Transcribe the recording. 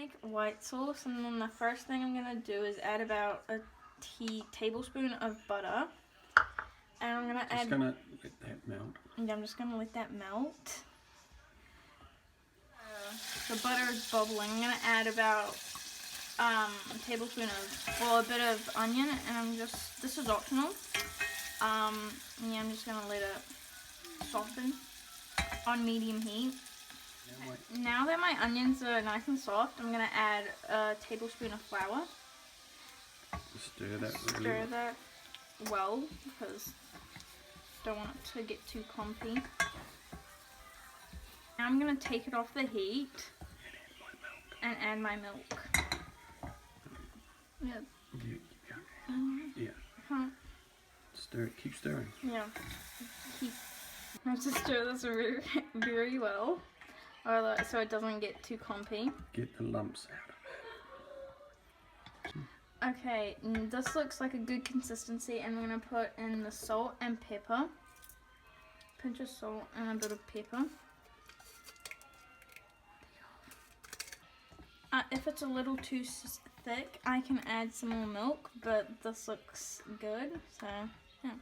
make white sauce, and then the first thing I'm gonna do is add about a tablespoon of butter, and I'm gonna Just gonna let that melt. Yeah, I'm just gonna let that melt. The butter is bubbling. I'm gonna add about a tablespoon of, well, a bit of onion, and this is optional. Yeah, I'm just gonna let it soften on medium heat. Now that my onions are nice and soft, I'm gonna add a tablespoon of flour. Stir that really Stir well. that well, because I don't want it to get too clumpy. Now I'm gonna take it off the heat and add my milk. Yeah. Yeah. Stir it. Keep stirring. Yeah. I have to stir this very, very well, so it doesn't get too clumpy. Get the lumps out of it. Okay, this looks like a good consistency, and I'm gonna put in the salt and pepper. Pinch of salt and a bit of pepper. If it's a little too thick, I can add some more milk, but this looks good, so yeah.